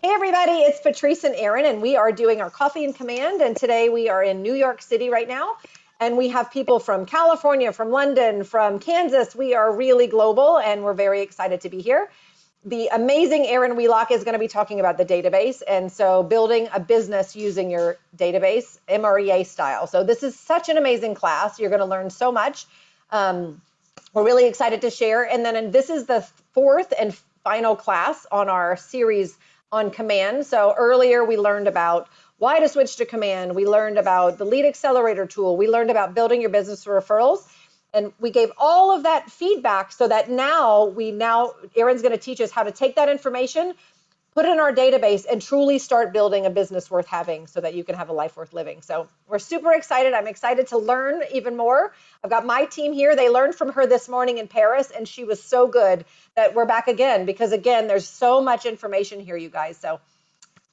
Hey everybody, it's Patrice and Erin, and we are doing our Coffee in Command. And today we are in New York City right now, and we have people from California, from London, from Kansas. We are really global, and we're very excited to be here. The amazing Erin Wheelock is going to be talking about the database, and so building a business using your database, MREA style. So this is such an amazing class. You're going to learn so much. We're really excited to share. And then this is the fourth and final class on our series on command. So earlier we learned about why to switch to command. We learned about the lead accelerator tool. We learned about building your business through referrals. And we gave all of that feedback so that now Erin's going to teach us how to take that information, put it in our database, and truly start building a business worth having so that you can have a life worth living. So we're super excited. I'm excited to learn even more. I've got my team here. They learned from her this morning in Paris, and she was so good that we're back again because, again, there's so much information here, you guys. So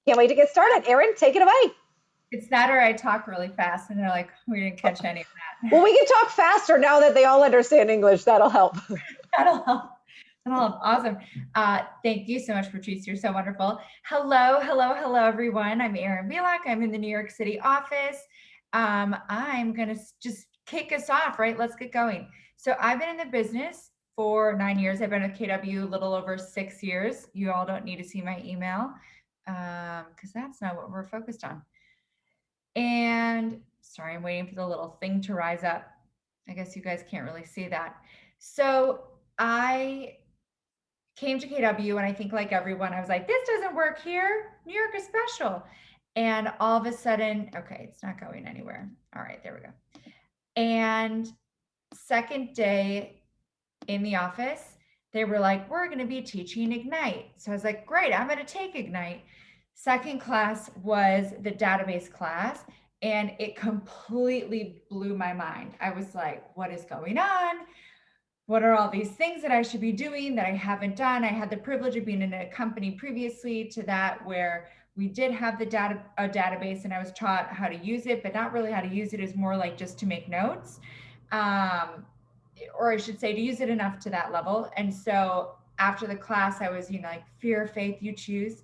can't wait to get started. Erin, take it away. It's that or I talk really fast and they're like, we didn't catch any of that. Well, we can talk faster now that they all understand English. That'll help. That'll help. Awesome. Thank you so much, Patrice. You're so wonderful. Hello, everyone. I'm Erin Wheelock. I'm in the New York City office. I'm going to just kick us off, right? Let's get going. So I've been in the business for 9 years. I've been with KW a little over 6 years. You all don't need to see my email because that's not what we're focused on. And sorry, I'm waiting for the little thing to rise up. I guess you guys can't really see that. So I came to KW and I think like everyone, I was like, this doesn't work here. New York is special. And all of a sudden, okay, it's not going anywhere. All right, there we go. And second day in the office, they were like, we're going to be teaching Ignite. So I was like, great, I'm going to take Ignite. Second class was the database class, and it completely blew my mind. I was like, what is going on? What are all these things that I should be doing that I haven't done? I had the privilege of being in a company previously to that where we did have a database and I was taught how to use it, but not really how to use it. Is more like just to make notes. Or I should say to use it enough to that level. And so after the class, I was, like, fear, faith, you choose.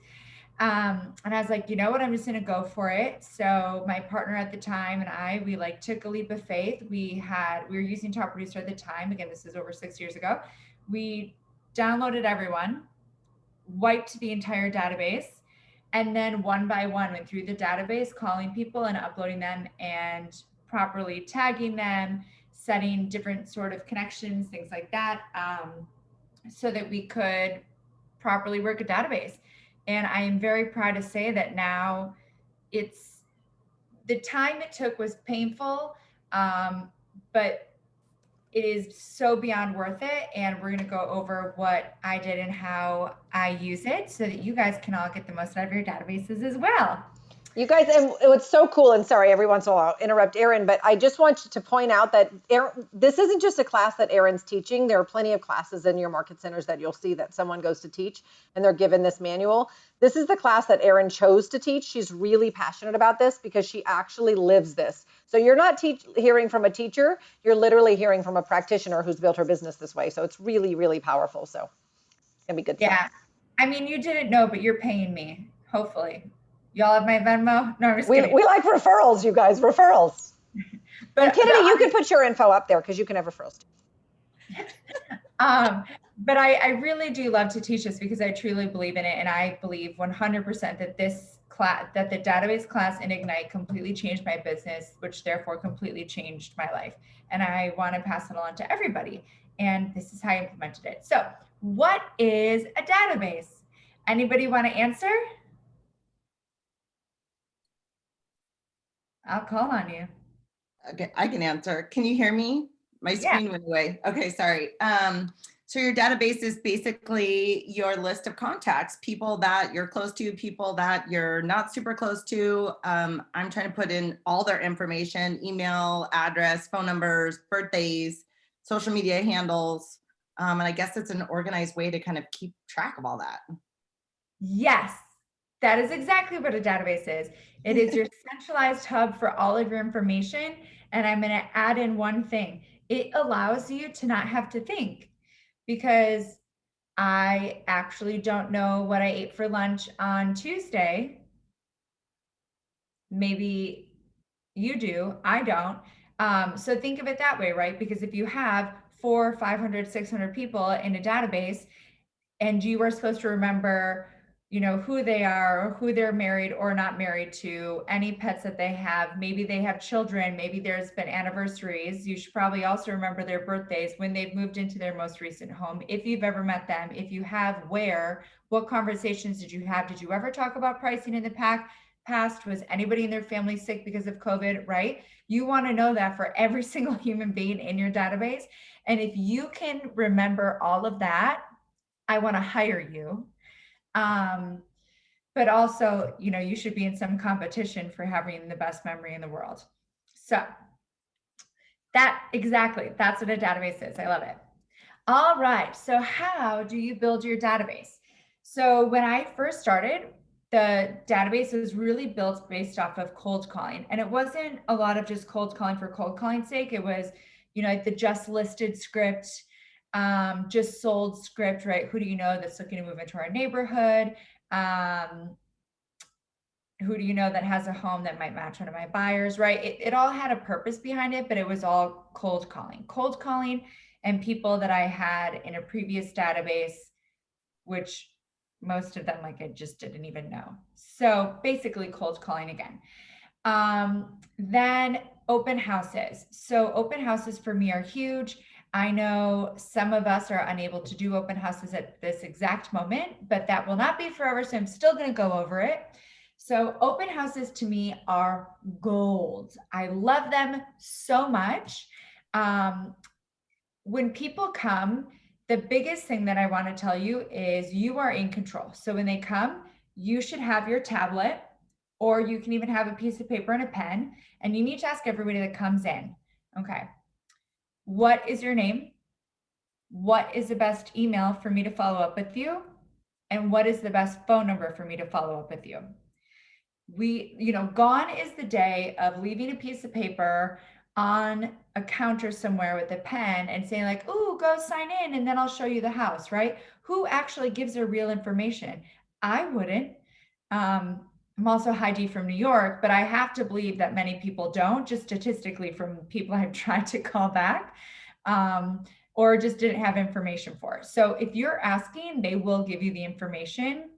And I was like, you know what, I'm just going to go for it. So my partner at the time and we took a leap of faith. We were using Top Producer at the time. Again, this is over 6 years ago. We downloaded everyone, wiped the entire database, and then one by one went through the database, calling people and uploading them and properly tagging them, setting different sort of connections, things like that, so that we could properly work a database. And I am very proud to say that now the time it took was painful, but it is so beyond worth it. And we're going to go over what I did and how I use it so that you guys can all get the most out of your databases as well. You guys, and it's so cool, and sorry, every once in a while I'll interrupt Erin, but I just want to point out that this isn't just a class that Erin's teaching. There are plenty of classes in your market centers that you'll see that someone goes to teach and they're given this manual. This is the class that Erin chose to teach. She's really passionate about this because she actually lives this. So you're not hearing from a teacher, you're literally hearing from a practitioner who's built her business this way. So it's really, really powerful. So it's gonna be good stuff. Yeah, I mean, you didn't know, but you're paying me, hopefully. Y'all have my Venmo? No, I'm just kidding. We like referrals, you guys, referrals. But Kennedy, you can put your info up there because you can have referrals too. But I really do love to teach this because I truly believe in it. And I believe 100% that that the database class in Ignite completely changed my business, which therefore completely changed my life. And I want to pass it on to everybody. And this is how I implemented it. So what is a database? Anybody want to answer? I'll call on you. Okay, I can answer. Can you hear me? My screen went away. Okay, sorry. So your database is basically your list of contacts, people that you're close to, people that you're not super close to. I'm trying to put in all their information, email, address, phone numbers, birthdays, social media handles. And I guess it's an organized way to kind of keep track of all that. Yes. That is exactly what a database is. It is your centralized hub for all of your information. And I'm going to add in one thing. It allows you to not have to think, because I actually don't know what I ate for lunch on Tuesday. Maybe you do, I don't. So think of it that way, right? Because if you have 400, 500, 600 people in a database, and you are supposed to remember, who they are, who they're married or not married to, any pets that they have, maybe they have children, maybe there's been anniversaries. You should probably also remember their birthdays, when they've moved into their most recent home, if you've ever met them, if you have, where, what conversations did you have? Did you ever talk about pricing in the past? Was anybody in their family sick because of COVID, right? You want to know that for every single human being in your database. And if you can remember all of that, I want to hire you. But also, you should be in some competition for having the best memory in the world. So that's what a database is. I love it. All right. So how do you build your database? So when I first started, the database was really built based off of cold calling. And it wasn't a lot of just cold calling for cold calling's sake. It was, like the just listed script, just sold script, right? Who do you know that's looking to move into our neighborhood? Who do you know that has a home that might match one of my buyers, right? It all had a purpose behind it, but it was all cold calling and people that I had in a previous database, which most of them, like, I just didn't even know. So basically cold calling again. Then open houses. So open houses for me are huge. I know some of us are unable to do open houses at this exact moment, but that will not be forever. So I'm still going to go over it. So open houses to me are gold. I love them so much. When people come, the biggest thing that I want to tell you is you are in control. So when they come, you should have your tablet, or you can even have a piece of paper and a pen, and you need to ask everybody that comes in, okay, what is your name? What is the best email for me to follow up with you? And what is the best phone number for me to follow up with you? Gone is the day of leaving a piece of paper on a counter somewhere with a pen and saying like, "Oh, go sign in and then I'll show you the house," right? Who actually gives her real information? I wouldn't. I'm also high D from New York, but I have to believe that many people don't, just statistically from people I've tried to call back, or just didn't have information for. So if you're asking, they will give you the information,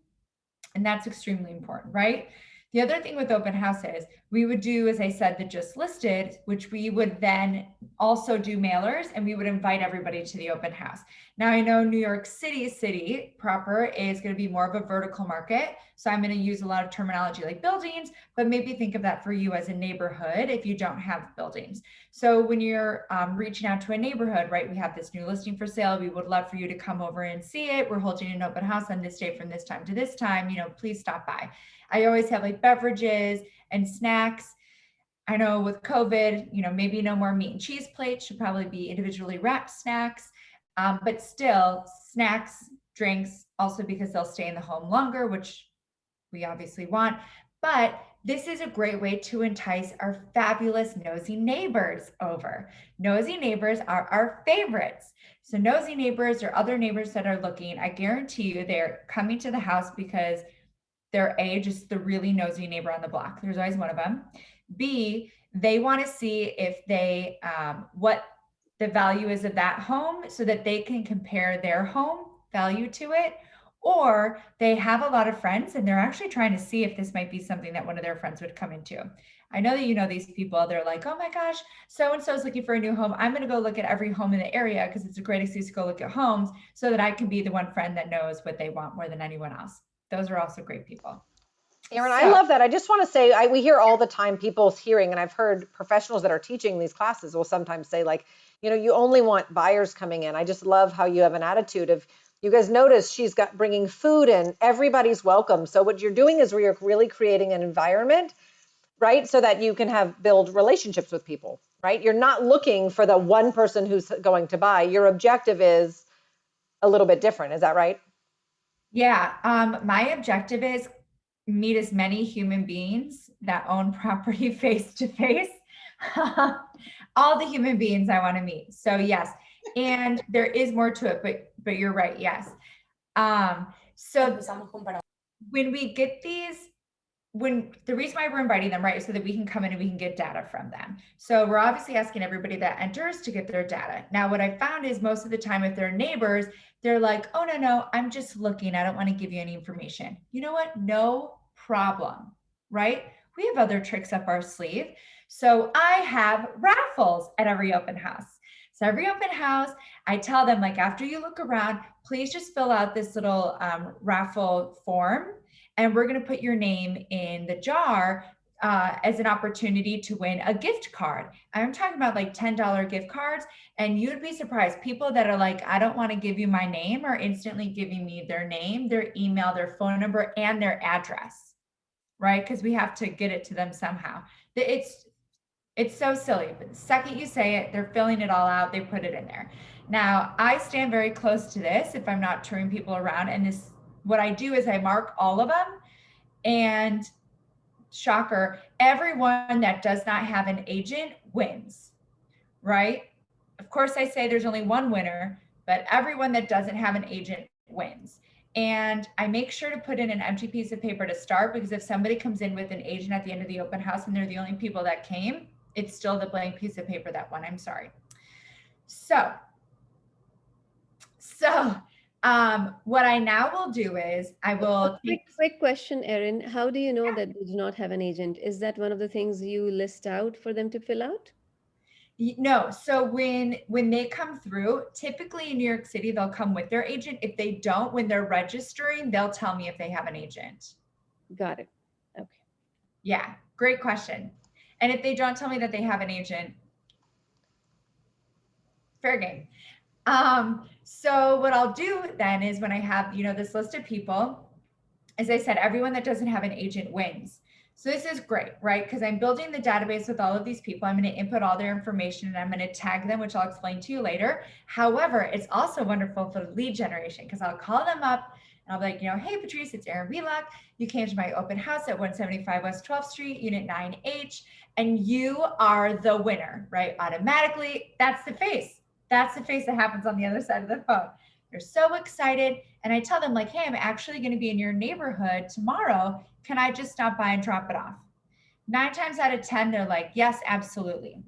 and that's extremely important, right? The other thing with open houses, we would do, as I said, the just listed, which we would then also do mailers, and we would invite everybody to the open house. Now, I know New York City proper is going to be more of a vertical market. So I'm going to use a lot of terminology like buildings, but maybe think of that for you as a neighborhood if you don't have buildings. So when you're reaching out to a neighborhood, right, we have this new listing for sale. We would love for you to come over and see it. We're holding an open house on this day from this time to this time. Please stop by. I always have like beverages and snacks. I know with COVID, maybe no more meat and cheese plates, should probably be individually wrapped snacks, but still snacks, drinks, also because they'll stay in the home longer, which we obviously want. But this is a great way to entice our fabulous nosy neighbors over. Nosy neighbors are our favorites. So nosy neighbors or other neighbors that are looking, I guarantee you they're coming to the house because they're A, just the really nosy neighbor on the block. There's always one of them. B, they want to see if they, what the value is of that home so that they can compare their home value to it. Or they have a lot of friends and they're actually trying to see if this might be something that one of their friends would come into. I know that these people, they're like, "Oh my gosh, so-and-so is looking for a new home. I'm going to go look at every home in the area because it's a great excuse to go look at homes so that I can be the one friend that knows what they want more than anyone else." Those are also great people. Erin, I love that. I just want to say, we hear all the time people's hearing, and I've heard professionals that are teaching these classes will sometimes say like, you only want buyers coming in. I just love how you have an attitude of, you guys notice she's got bringing food in, everybody's welcome. So what you're doing is you're really creating an environment, right? So that you can build relationships with people, right? You're not looking for the one person who's going to buy. Your objective is a little bit different. Is that right? Yeah. My objective is meet as many human beings that own property face to face. All the human beings I want to meet. So yes. And there is more to it, but you're right. Yes. So when we get these, the reason why we're inviting them, right, is so that we can come in and we can get data from them. So we're obviously asking everybody that enters to get their data. Now, what I found is most of the time, if they're neighbors, they're like, oh, no, I'm just looking. I don't want to give you any information. You know what? No problem, right? We have other tricks up our sleeve. So I have raffles at every open house. So every open house, I tell them, like, after you look around, please just fill out this little raffle form, and we're going to put your name in the jar as an opportunity to win a gift card. I'm talking about like $10 gift cards, and you'd be surprised. People that are like, I don't want to give you my name, are instantly giving me their name, their email, their phone number, and their address, right? Because we have to get it to them somehow. It's so silly, but the second you say it, they're filling it all out, they put it in there. Now, I stand very close to this if I'm not touring people around, and this, what I do is I mark all of them, and shocker, everyone that does not have an agent wins, right? Of course, I say there's only one winner, but everyone that doesn't have an agent wins. And I make sure to put in an empty piece of paper to start, because if somebody comes in with an agent at the end of the open house and they're the only people that came, it's still the blank piece of paper that won. I'm sorry. So what I now will do is I will quick question, Erin. How do you know that they do not have an agent? Is that one of the things you list out for them to fill out? No. So when they come through, typically in New York City, they'll come with their agent. If they don't, when they're registering, they'll tell me if they have an agent. Got it. Okay. Yeah, great question. And if they don't tell me that they have an agent, fair game. So what I'll do then is when I have, this list of people, as I said, everyone that doesn't have an agent wins. So this is great, right? Because I'm building the database with all of these people. I'm going to input all their information and I'm going to tag them, which I'll explain to you later. However, it's also wonderful for lead generation, because I'll call them up and I'll be like, hey, Patrice, it's Erin Wheelock. You came to my open house at 175 West 12th Street, Unit 9H, and you are the winner, right? Automatically, that's the face. That's the face that happens on the other side of the phone. They're so excited. And I tell them, like, hey, I'm actually going to be in your neighborhood tomorrow. Can I just stop by and drop it off? 9 times out of 10, they're like, yes, absolutely.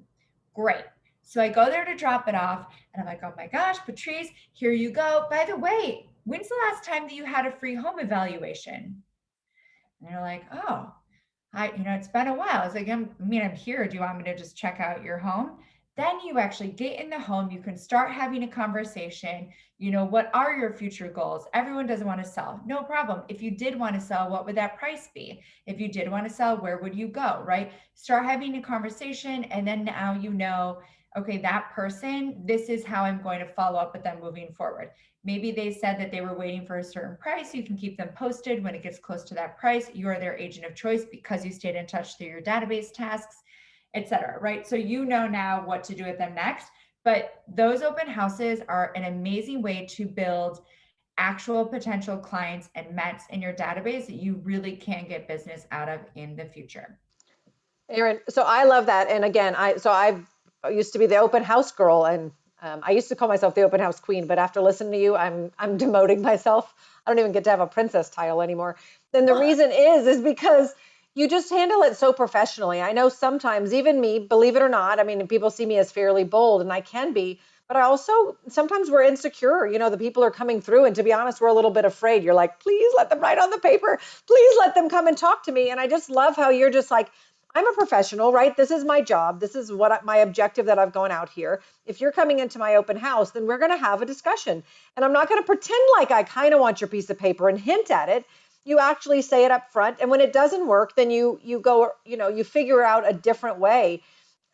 Great. So I go there to drop it off and I'm like, oh my gosh, Patrice, here you go. By the way, when's the last time that you had a free home evaluation? And they're like, oh, it's been a while. I was like, I'm here. Do you want me to just check out your home? Then you actually get in the home. You can start having a conversation. What are your future goals? Everyone doesn't want to sell. No problem. If you did want to sell, what would that price be? If you did want to sell, where would you go, right? Start having a conversation. And then now okay, that person, this is how I'm going to follow up with them moving forward. Maybe they said that they were waiting for a certain price. You can keep them posted when it gets close to that price. You are their agent of choice because you stayed in touch through your database tasks, etc. Right? So now what to do with them next. But those open houses are an amazing way to build actual potential clients and Mets in your database that you really can get business out of in the future. Erin, so I love that. And again, I used to be the open house girl, and I used to call myself the open house queen, but after listening to you, I'm demoting myself. I don't even get to have a princess title anymore. Then the reason is because you just handle it so professionally. I know sometimes, even me, believe it or not, people see me as fairly bold, and I can be, but I also, sometimes we're insecure. The people are coming through, and to be honest, we're a little bit afraid. You're like, please let them write on the paper. Please let them come and talk to me. And I just love how you're just like, I'm a professional, right? This is my job. This is my objective that I've gone out here. If you're coming into my open house, then we're going to have a discussion. And I'm not going to pretend like I kind of want your piece of paper and hint at it. You actually say it up front. And when it doesn't work, then you go, you figure out a different way,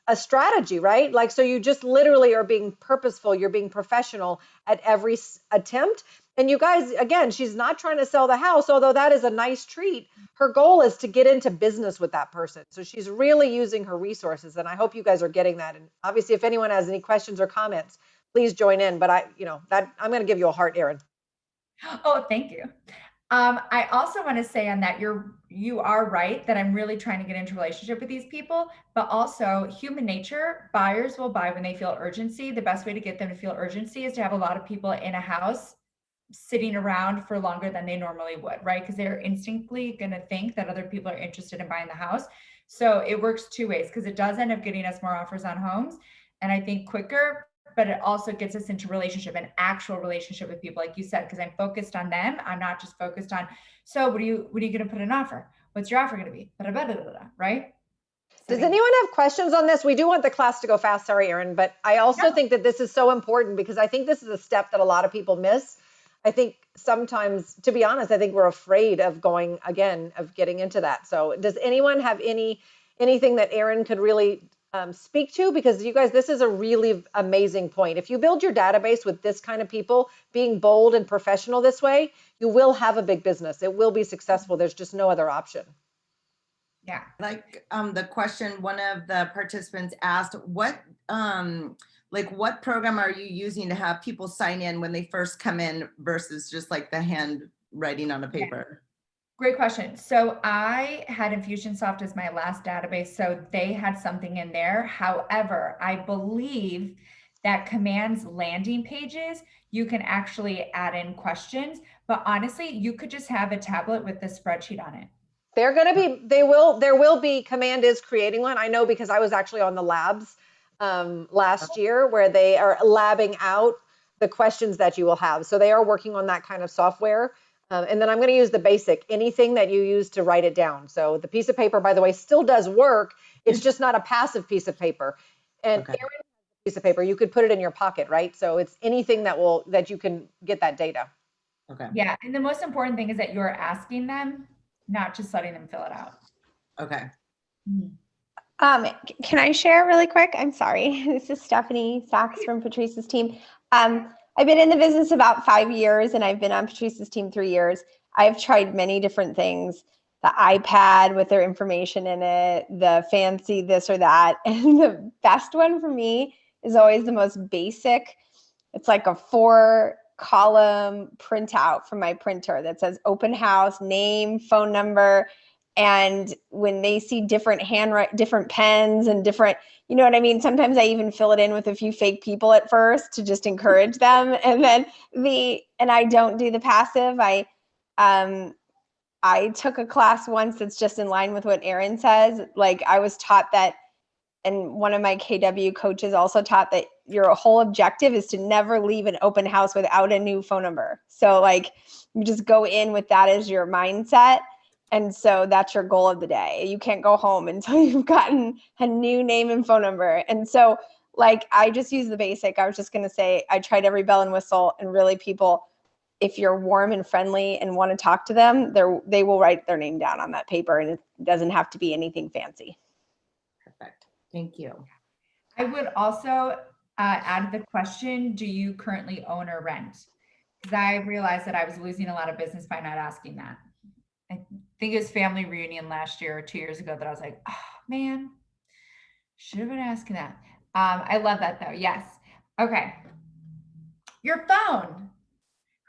a strategy, right? Like, so you just literally are being purposeful. You're being professional at every attempt. And you guys, again, she's not trying to sell the house, although that is a nice treat. Her goal is to get into business with that person. So she's really using her resources. And I hope you guys are getting that. And obviously, if anyone has any questions or comments, please join in. But I'm going to give you a heart, Erin. Oh, thank you. I also want to say on that, you are right that I'm really trying to get into a relationship with these people, but also human nature, buyers will buy when they feel urgency. The best way to get them to feel urgency is to have a lot of people in a house sitting around for longer than they normally would, right? Because they're instinctively going to think that other people are interested in buying the house. So it works two ways, because it does end up getting us more offers on homes, and I think quicker, but it also gets us into relationship, an actual relationship with people, like you said, because I'm focused on them. I'm not just focused on, so what are you going to put an offer? What's your offer going to be? Right? So Does anyone have questions on this? We do want the class to go fast. Sorry, Erin, but I also think that this is so important, because I think this is a step that a lot of people miss. I think sometimes, to be honest, I think we're afraid of getting into that. So does anyone have anything that Erin could really speak to? Because you guys, this is a really amazing point. If you build your database with this kind of people, being bold and professional this way, you will have a big business. It will be successful. There's just no other option. Yeah. Like the question one of the participants asked, what program are you using to have people sign in when they first come in versus just like the handwriting on a paper? Great question. So I had Infusionsoft as my last database, so they had something in there. However, I believe that Command's landing pages, you can actually add in questions, but honestly, you could just have a tablet with the spreadsheet on it. There will be, Command is creating one. I know, because I was actually on the labs last year, where they are labbing out the questions that you will have. So they are working on that kind of software. And then I'm going to use the basic, anything that you use to write it down. So the piece of paper, by the way, still does work. It's just not a passive piece of paper. And Okay. Erin, piece of paper, you could put it in your pocket, right? So it's anything that you can get that data. Okay. Yeah. And the most important thing is that you're asking them, not just letting them fill it out. Okay. Can I share really quick? I'm sorry. This is Stephanie Sachs from Patrice's team. I've been in the business about 5 years, and I've been on Patrice's team 3 years. I've tried many different things, the iPad with their information in it, the fancy this or that. And the best one for me is always the most basic. It's like a 4-column printout from my printer that says open house, name, phone number. And when they see different different pens and different, you know what I mean? Sometimes I even fill it in with a few fake people at first to just encourage them. And then I don't do the passive. I took a class once that's just in line with what Erin says. Like, I was taught that, and one of my KW coaches also taught that your whole objective is to never leave an open house without a new phone number. So like, you just go in with that as your mindset. And so that's your goal of the day. You can't go home until you've gotten a new name and phone number. And so like, I just use the basic. I was just going to say, I tried every bell and whistle, and really people, if you're warm and friendly and want to talk to them, they will write their name down on that paper, and it doesn't have to be anything fancy. Perfect. Thank you. I would also add the question, do you currently own or rent? Because I realized that I was losing a lot of business by not asking that. I think it was family reunion last year or 2 years ago that I was like, oh man, should have been asking that. I love that though. Yes. Okay. Your phone.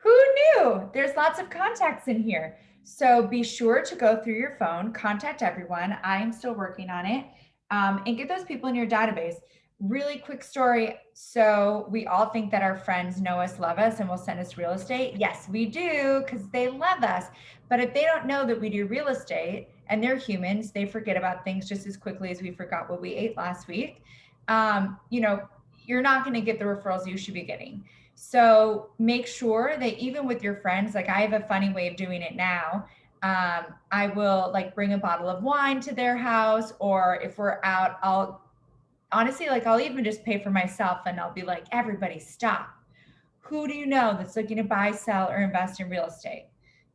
Who knew? There's lots of contacts in here. So be sure to go through your phone, contact everyone. I'm still working on it. And get those people in your database. Really quick story. So we all think that our friends know us, love us, and will send us real estate. Yes, we do, because they love us. But if they don't know that we do real estate, and they're humans, they forget about things just as quickly as we forgot what we ate last week. You're not going to get the referrals you should be getting. So make sure that even with your friends, like I have a funny way of doing it now. I will like bring a bottle of wine to their house, or if we're out, I'll even just pay for myself, and I'll be like, everybody stop. Who do you know that's looking to buy, sell, or invest in real estate?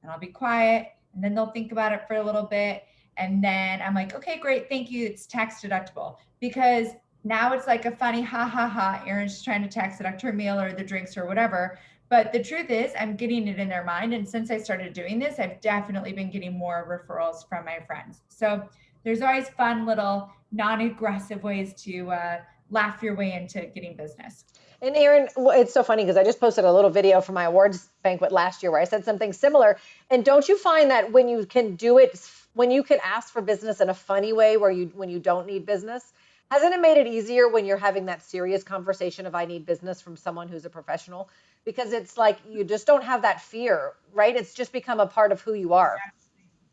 And I'll be quiet, and then they'll think about it for a little bit. And then I'm like, okay, great. Thank you. It's tax deductible, because now it's like a funny, ha, Erin's just trying to tax deduct her meal or the drinks or whatever. But the truth is I'm getting it in their mind. And since I started doing this, I've definitely been getting more referrals from my friends. So there's always fun little non-aggressive ways to laugh your way into getting business. And Erin, it's so funny because I just posted a little video from my awards banquet last year where I said something similar. And don't you find that when you can do it, when you can ask for business in a funny way when you don't need business, hasn't it made it easier when you're having that serious conversation of I need business from someone who's a professional? because it's like you just don't have that fear, right? It's just become a part of who you are.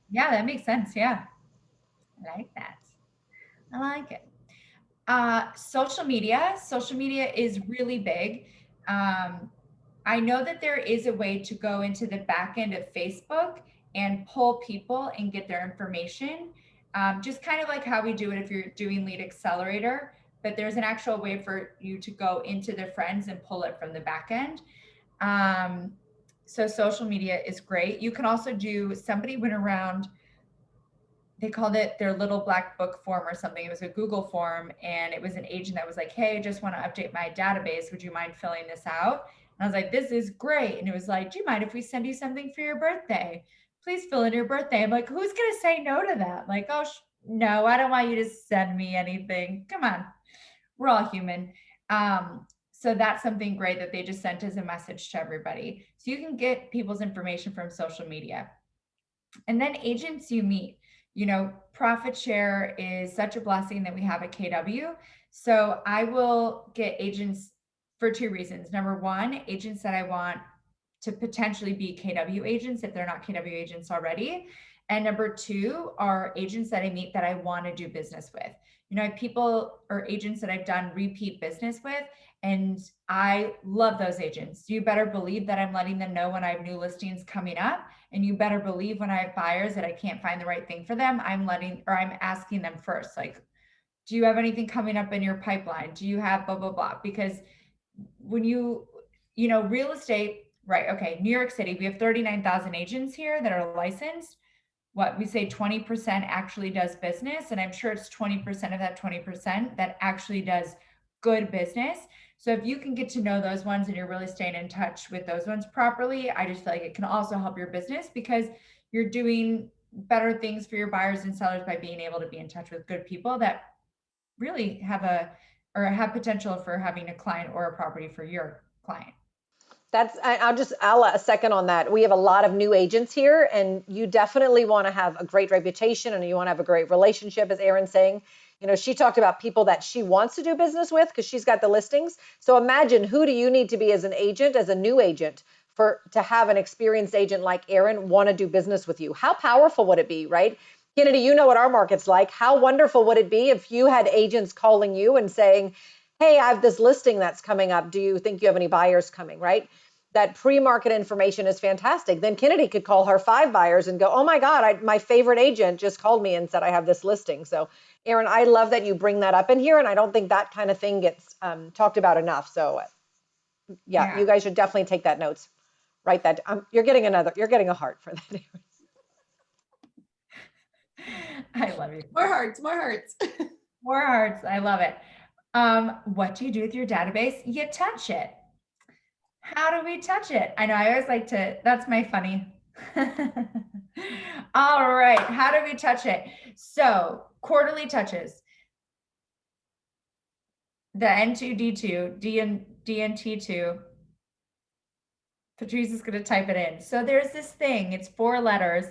Yeah, that makes sense. Yeah. I like that. I like it. Social media. Social media is really big. I know that there is a way to go into the back end of Facebook and pull people and get their information. Just kind of like how we do it if you're doing Lead Accelerator, but there's an actual way for you to go into the friends and pull it from the back end. So social media is great. You can also do, somebody went around, they called it their little black book form or something. It was a Google form, and it was an agent that was like, hey, I just want to update my database. Would you mind filling this out? And I was like, this is great. And it was like, do you mind if we send you something for your birthday? Please fill in your birthday. I'm like, who's going to say no to that? Like, oh, no, I don't want you to send me anything. Come on. We're all human. So that's something great that they just sent as a message to everybody. So you can get people's information from social media. And then agents you meet. You know, profit share is such a blessing that we have at KW. So I will get agents for two reasons. Number one, agents that I want to potentially be KW agents if they're not KW agents already. And number two are agents that I meet that I want to do business with. You know, I have people or agents that I've done repeat business with, and I love those agents. You better believe that I'm letting them know when I have new listings coming up. And you better believe when I have buyers that I can't find the right thing for them, I'm asking them first, like, do you have anything coming up in your pipeline? Do you have blah, blah, blah? Because when you know, real estate, right? Okay. New York City, we have 39,000 agents here that are licensed. What we say 20% actually does business. And I'm sure it's 20% of that 20% that actually does good business. So if you can get to know those ones and you're really staying in touch with those ones properly, I just feel like it can also help your business because you're doing better things for your buyers and sellers by being able to be in touch with good people that really have potential for having a client or a property for your client. I'll second on that. We have a lot of new agents here, and you definitely want to have a great reputation and you want to have a great relationship, as Erin's saying. You know, she talked about people that she wants to do business with because she's got the listings. So imagine, who do you need to be as an agent, as a new agent, to have an experienced agent like Erin want to do business with you? How powerful would it be, right? Kennedy, you know what our market's like. How wonderful would it be if you had agents calling you and saying, hey, I have this listing that's coming up. Do you think you have any buyers coming, right? That pre-market information is fantastic. Then Kennedy could call her 5 buyers and go, oh my God, my favorite agent just called me and said I have this listing. So Erin, I love that you bring that up in here. And I don't think that kind of thing gets talked about enough. So yeah, you guys should definitely take that notes. Write that. You're getting a heart for that. I love you. More hearts, more hearts. More hearts. I love it. What do you do with your database? You touch it. How do we touch it? I know I always like to, that's my funny. All right. How do we touch it? So quarterly touches. The N2D2, DNT2. Patrice is going to type it in. So there's this thing, it's 4 letters.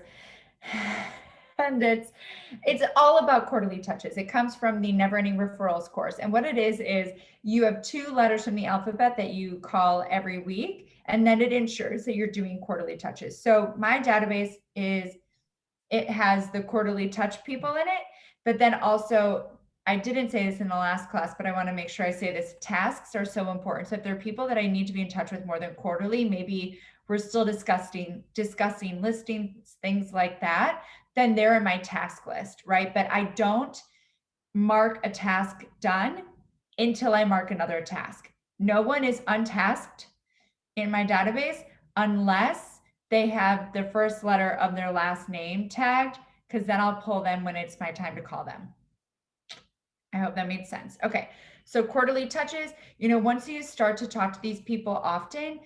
And it's all about quarterly touches. It comes from the Never Ending Referrals course. And what it is you have 2 letters from the alphabet that you call every week, and then it ensures that you're doing quarterly touches. So my database it has the quarterly touch people in it, but then also, I didn't say this in the last class, but I want to make sure I say this, tasks are so important. So if there are people that I need to be in touch with more than quarterly, maybe we're still discussing listings, things like that, then they're in my task list, right? But I don't mark a task done until I mark another task. No one is untasked in my database unless they have the first letter of their last name tagged, because then I'll pull them when it's my time to call them. I hope that made sense. Okay, so quarterly touches, you know, once you start to talk to these people often,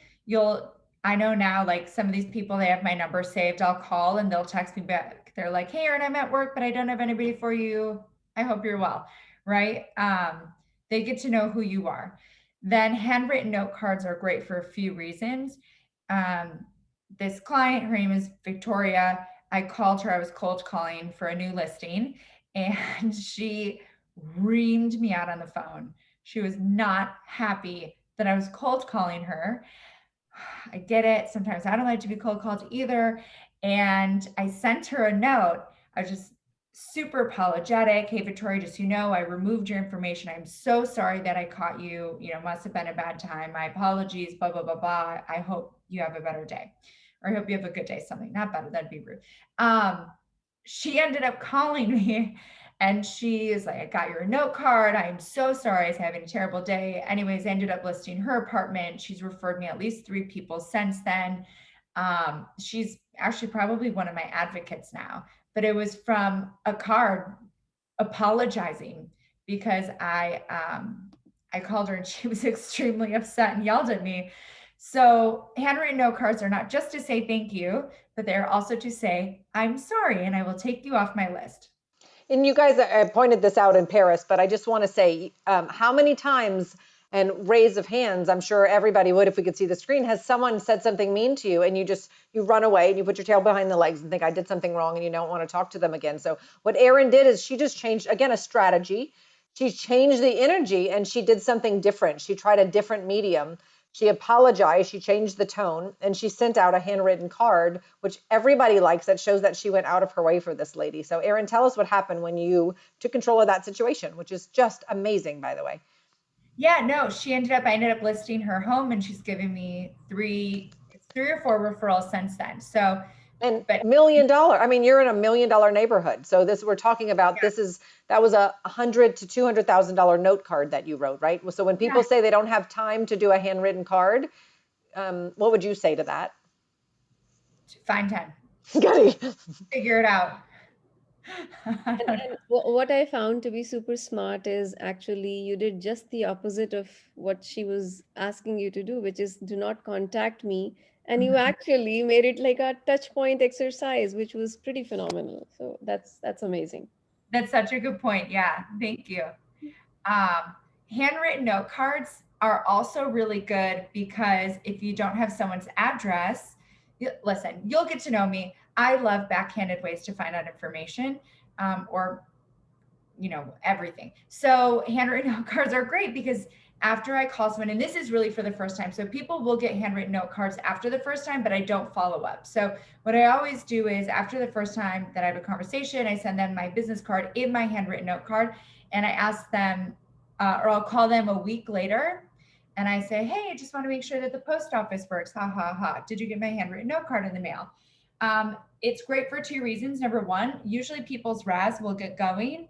I know now, like some of these people, they have my number saved. I'll call and they'll text me back. They're like, hey, Erin, I'm at work, but I don't have anybody for you. I hope you're well, right? They get to know who you are. Then handwritten note cards are great for a few reasons. This client, her name is Victoria. I called her, I was cold calling for a new listing, and she reamed me out on the phone. She was not happy that I was cold calling her. I get it. Sometimes I don't like to be cold called either. And I sent her a note. I was just super apologetic. Hey, Victoria, just, I removed your information. I'm so sorry that I caught you. Must have been a bad time. My apologies, blah, blah, blah, blah. I hope you have a better day. Or I hope you have a good day, something. Not better, that'd be rude. She ended up calling me and she is like, I got your note card. I'm so sorry. I was having a terrible day. Anyways, I ended up listing her apartment. She's referred me at least 3 people since then. She's actually probably one of my advocates now, but it was from a card apologizing because I called her and she was extremely upset and yelled at me. So handwritten note cards are not just to say thank you, but they're also to say, I'm sorry, and I will take you off my list. And you guys, I pointed this out in Paris, but I just want to say how many times, and raise of hands, I'm sure everybody would if we could see the screen, has someone said something mean to you and you run away and you put your tail behind the legs and think I did something wrong and you don't want to talk to them again. So what Erin did is she just changed, again, a strategy. She changed the energy and she did something different. She tried a different medium. She apologized, she changed the tone, and she sent out a handwritten card, which everybody likes. That shows that she went out of her way for this lady. So Erin, tell us what happened when you took control of that situation, which is just amazing, by the way. Yeah, no, I ended up listing her home and she's given me 3 or 4 referrals since then. So, and $1 million. I mean, you're in $1 million neighborhood. So we're talking about, yeah. that was a $100,000 to $200,000 note card that you wrote, right? So when people say they don't have time to do a handwritten card, what would you say to that? Find time. Goody. Figure it out. And what I found to be super smart is actually you did just the opposite of what she was asking you to do, which is do not contact me. And you actually made it like a touch point exercise, which was pretty phenomenal. So that's amazing. That's such a good point. Yeah, thank you. Handwritten note cards are also really good because if you don't have someone's address, listen, you'll get to know me. I love backhanded ways to find out information, or everything. So handwritten note cards are great because after I call someone, and this is really for the first time, so people will get handwritten note cards after the first time, but I don't follow up. So what I always do is after the first time that I have a conversation, I send them my business card in my handwritten note card, and I ask them, or I'll call them a week later, and I say, hey, I just want to make sure that the post office works. Ha, ha, ha. Did you get my handwritten note card in the mail? It's great for 2 reasons. Number one, usually people's RAS will get going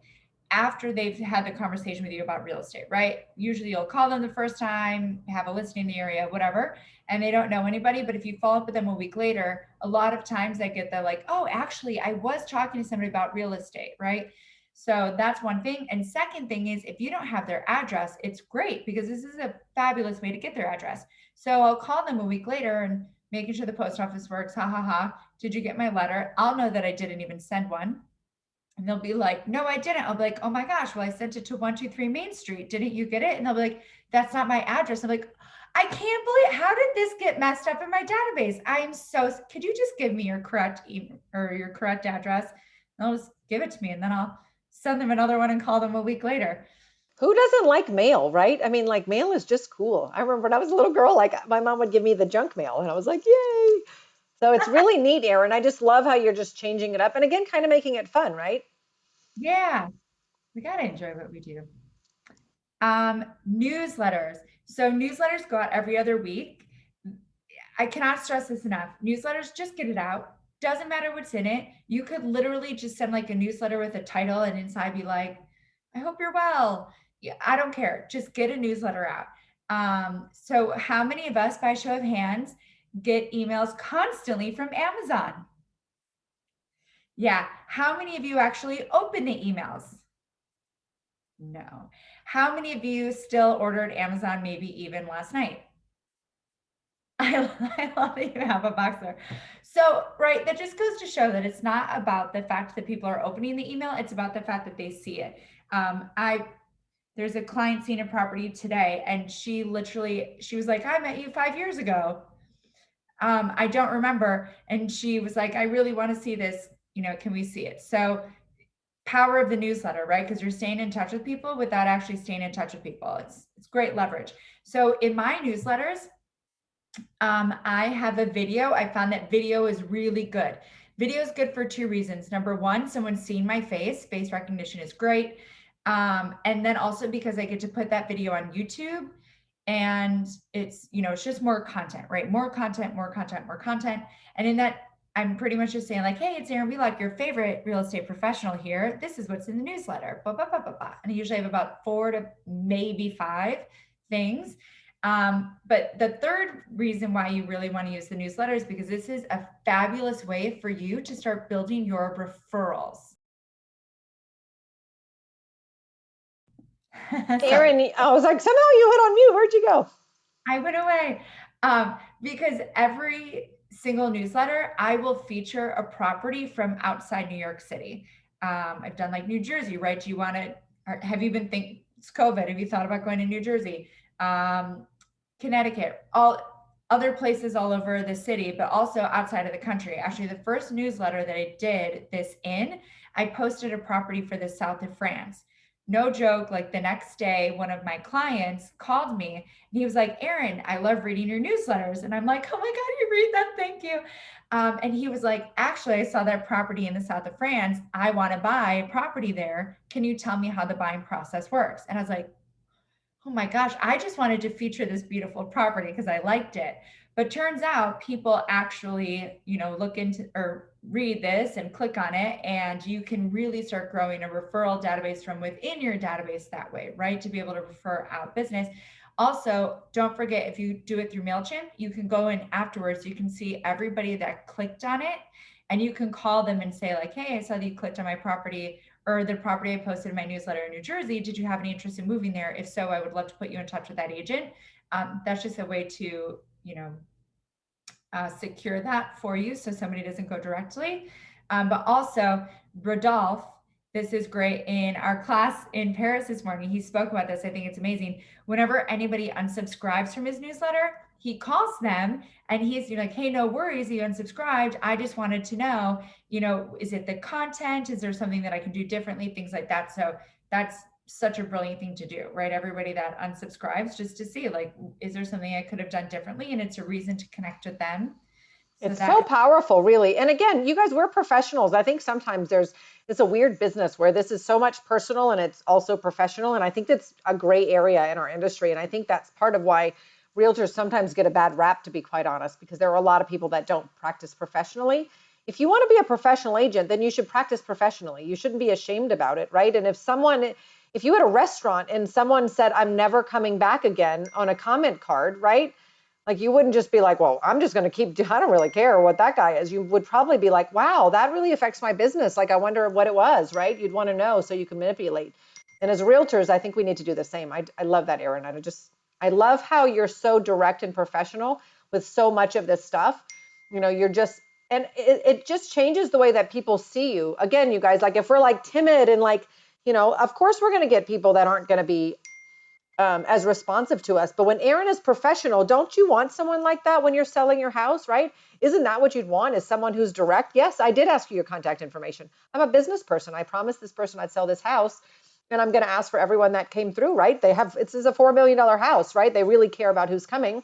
after they've had the conversation with you about real estate, right? Usually you'll call them the first time, have a listing in the area, whatever, and they don't know anybody. But if you follow up with them a week later, a lot of times I get the like, oh, actually, I was talking to somebody about real estate, right? So that's one thing. And second thing is if you don't have their address, it's great because this is a fabulous way to get their address. So I'll call them a week later and making sure the post office works. Ha, ha, ha. Did you get my letter? I'll know that I didn't even send one. And they'll be like, no, I didn't. I'll be like, oh my gosh, well, I sent it to 123 Main Street. Didn't you get it? And they'll be like, that's not my address. I'm like, I can't believe, how did this get messed up in my database? Could you just give me your correct email or your correct address? And they'll just give it to me and then I'll send them another one and call them a week later. Who doesn't like mail, right? I mean, like mail is just cool. I remember when I was a little girl, like my mom would give me the junk mail and I was like, yay. So it's really neat, Erin. I just love how you're just changing it up. And again, kind of making it fun, right? Yeah, we got to enjoy what we do. Newsletters. So newsletters go out every other week. I cannot stress this enough. Newsletters, just get it out. Doesn't matter what's in it. You could literally just send like a newsletter with a title and inside be like, I hope you're well. Yeah, I don't care. Just get a newsletter out. So how many of us, by show of hands, get emails constantly from Amazon? Yeah. How many of you actually open the emails? No. How many of you still ordered Amazon maybe even last night? I love that you have a box there. So, right, that just goes to show that it's not about the fact that people are opening the email. It's about the fact that they see it. There's a client seeing a property today and she was like, I met you 5 years ago. I don't remember. And she was like, I really want to see this. Can we see it? So power of the newsletter, right? Because you're staying in touch with people without actually staying in touch with people. It's great leverage. So in my newsletters, I have a video. I found that video is really good. Video is good for two reasons. Number one, someone's seen my face recognition is great. And then also because I get to put that video on YouTube, and it's, you know, it's just more content, right? More content, more content, more content. And in that, I'm pretty much just saying like, hey, it's Erin Wheelock, your favorite real estate professional here. This is what's in the newsletter, blah, blah, blah, blah, blah. And I usually have about 4 to maybe 5 things. But the third reason why you really want to use the newsletter is because this is a fabulous way for you to start building your referrals. Erin, I was like, somehow you went on mute. Where'd you go? I went away because every single newsletter, I will feature a property from outside New York City. I've done like New Jersey, right? Do you want to, have you been thinking, it's COVID, have you thought about going to New Jersey? Connecticut, all other places all over the city, but also outside of the country. Actually, the first newsletter that I did this in, I posted a property for the south of France. No joke, like the next day, one of my clients called me and he was like, Erin, I love reading your newsletters. And I'm like, oh my God, you read them, thank you. And he was like, actually, I saw that property in the south of France. I want to buy a property there. Can you tell me how the buying process works? And I was like, oh my gosh, I just wanted to feature this beautiful property because I liked it. But turns out people actually, you know, look into or read this and click on it, and you can really start growing a referral database from within your database that way, right? To be able to refer out business. Also, don't forget, if you do it through MailChimp, you can go in afterwards, you can see everybody that clicked on it, and you can call them and say like, hey, I saw that you clicked on my property or the property I posted in my newsletter in New Jersey. Did you have any interest in moving there? If so, I would love to put you in touch with that agent. That's just a way to, you know, secure that for you so somebody doesn't go directly. But also, Rodolphe, this is great. In our class in Paris this morning, he spoke about this. I think it's amazing. Whenever anybody unsubscribes from his newsletter, he calls them and he's like, hey, no worries, you unsubscribed. I just wanted to know, you know, is it the content? Is there something that I can do differently? Things like that. So that's such a brilliant thing to do, right? Everybody that unsubscribes, just to see like, is there something I could have done differently? And it's a reason to connect with them. So it's so powerful, really. And again, you guys, we're professionals. I think sometimes it's a weird business where this is so much personal and it's also professional. And I think that's a gray area in our industry. And I think that's part of why realtors sometimes get a bad rap, to be quite honest, because there are a lot of people that don't practice professionally. If you want to be a professional agent, then you should practice professionally. You shouldn't be ashamed about it, right? And if you had a restaurant and someone said, I'm never coming back again on a comment card, right? Like you wouldn't just be like, well, I'm just going to I don't really care what that guy is. You would probably be like, wow, that really affects my business. Like, I wonder what it was, right? You'd want to know so you can manipulate. And as realtors, I think we need to do the same. I love that, Erin. I love how you're so direct and professional with so much of this stuff. You know, and it just changes the way that people see you. Again, you guys, like if we're like timid and like, you know, of course we're going to get people that aren't going to be as responsive to us. But when Erin is professional, don't you want someone like that when you're selling your house, right? Isn't that what you'd want, is someone who's direct? Yes, I did ask you your contact information. I'm a business person. I promised this person I'd sell this house, and I'm going to ask for everyone that came through, right? This is a $4 million house, right? They really care about who's coming.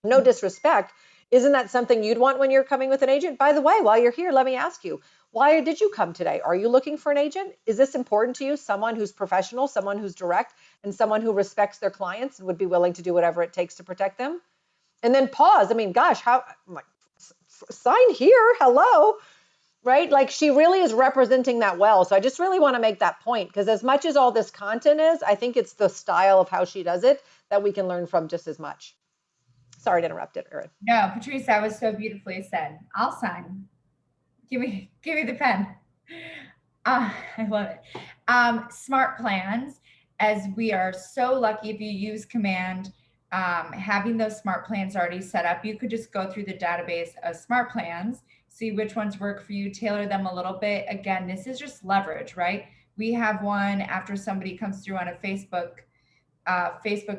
No disrespect. Isn't that something you'd want when you're coming with an agent? By the way, while you're here, let me ask you, why did you come today? Are you looking for an agent? Is this important to you? Someone who's professional, someone who's direct, and someone who respects their clients and would be willing to do whatever it takes to protect them? And then pause. I mean, gosh, sign here, hello, right? Like she really is representing that well. So I just really want to make that point, because as much as all this content is, I think it's the style of how she does it that we can learn from just as much. Sorry to interrupt it, Erin. No, Patrice, that was so beautifully said. I'll sign. Give me the pen. I love it. Smart plans, as we are so lucky if you use Command, having those smart plans already set up, you could just go through the database of smart plans, see which ones work for you, tailor them a little bit. Again, this is just leverage, right? We have one after somebody comes through on a Facebook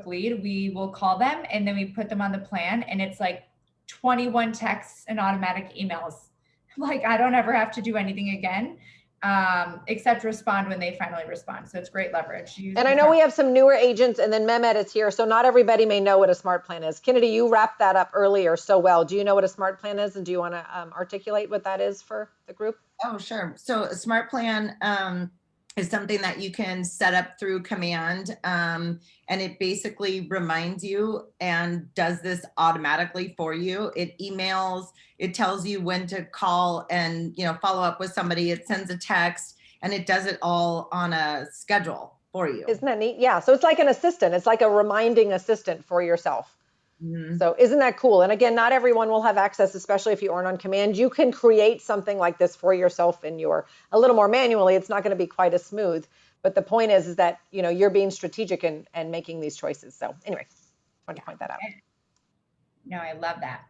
lead, we will call them and then we put them on the plan, and it's like 21 texts and automatic emails. Like, I don't ever have to do anything again. except respond when they finally respond. So it's great leverage. And I know we have some newer agents, and then Mehmet is here, so not everybody may know what a smart plan is. Kennedy, you wrapped that up earlier so well. Do you know what a smart plan is, and do you want to articulate what that is for the group? Oh, sure. So a smart plan is something that you can set up through command, and it basically reminds you and does this automatically for you. It emails, it tells you when to call and follow up with somebody. It sends a text, and it does it all on a schedule for you. Isn't that neat? Yeah. So it's like an assistant. It's like a reminding assistant for yourself. Mm-hmm. So isn't that cool? And again, not everyone will have access, especially if you aren't on command. You can create something like this for yourself in a little more manually. It's not going to be quite as smooth. But the point is that, you're being strategic and making these choices. So anyway, I want to point that out. No, I love that.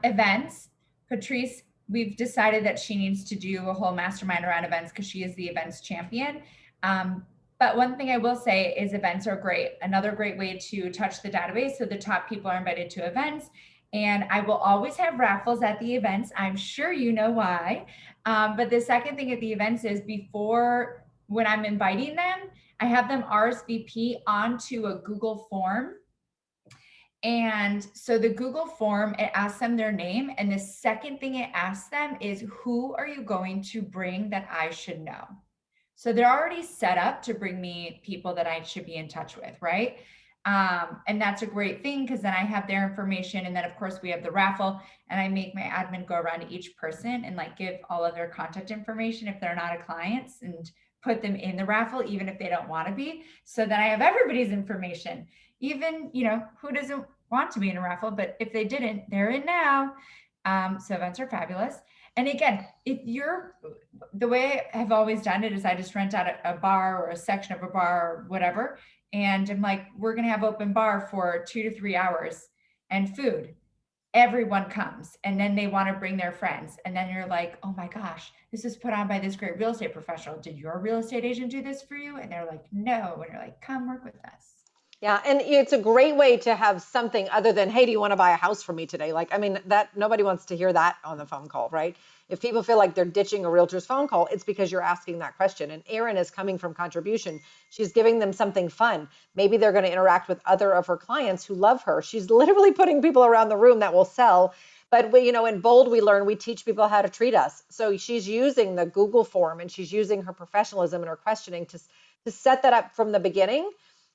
Events. Patrice, we've decided that she needs to do a whole mastermind around events because she is the events champion. But one thing I will say is events are great. Another great way to touch the database. So the top people are invited to events, and I will always have raffles at the events. I'm sure you know why. But the second thing at the events is when I'm inviting them, I have them RSVP onto a Google form. And so the Google form, it asks them their name. And the second thing it asks them is, who are you going to bring that I should know? So they're already set up to bring me people that I should be in touch with, right? And that's a great thing because then I have their information. And then of course we have the raffle, and I make my admin go around to each person and give all of their contact information if they're not a client, and put them in the raffle, even if they don't want to be. So then I have everybody's information, even, who doesn't want to be in a raffle, but if they didn't, they're in now. So events are fabulous. And again, the way I've always done it is I just rent out a bar or a section of a bar or whatever. And I'm like, we're going to have open bar for 2 to 3 hours and food. Everyone comes, and then they want to bring their friends. And then you're like, oh my gosh, this is put on by this great real estate professional. Did your real estate agent do this for you? And they're like, no. And you're like, come work with us. Yeah, and it's a great way to have something other than, hey, do you want to buy a house for me today? That nobody wants to hear that on the phone call, right? If people feel like they're ditching a realtor's phone call, it's because you're asking that question. And Erin is coming from contribution. She's giving them something fun. Maybe they're going to interact with other of her clients who love her. She's literally putting people around the room that will sell. But in Bold, we teach people how to treat us. So she's using the Google form, and she's using her professionalism and her questioning to set that up from the beginning.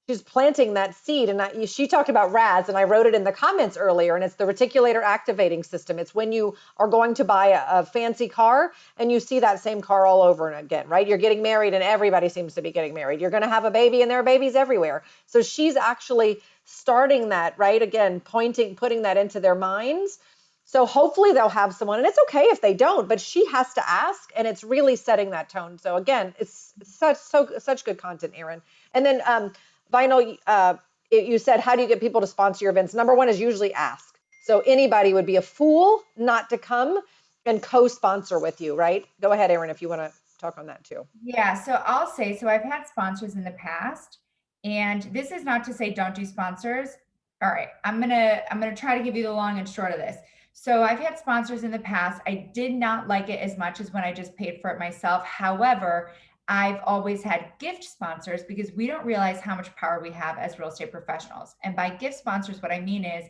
She's planting that seed. And she talked about RAS, and I wrote it in the comments earlier, and it's the Reticulator activating system. It's when you are going to buy a fancy car and you see that same car all over and again, right? You're getting married, and everybody seems to be getting married. You're going to have a baby, and there are babies everywhere. So she's actually starting that, right? Again, putting that into their minds. So hopefully they'll have someone, and it's okay if they don't, but she has to ask, and it's really setting that tone. So again, it's such good content, Erin. And then, Vinyl, you said, how do you get people to sponsor your events? Number one is usually ask. So anybody would be a fool not to come and co-sponsor with you, right? Go ahead, Erin, if you want to talk on that too. Yeah, so I'll say, so I've had sponsors in the past, and this is not to say don't do sponsors. All right, I'm gonna try to give you the long and short of this. So I've had sponsors in the past. I did not like it as much as when I just paid for it myself. However, I've always had gift sponsors because we don't realize how much power we have as real estate professionals. And by gift sponsors, what I mean is,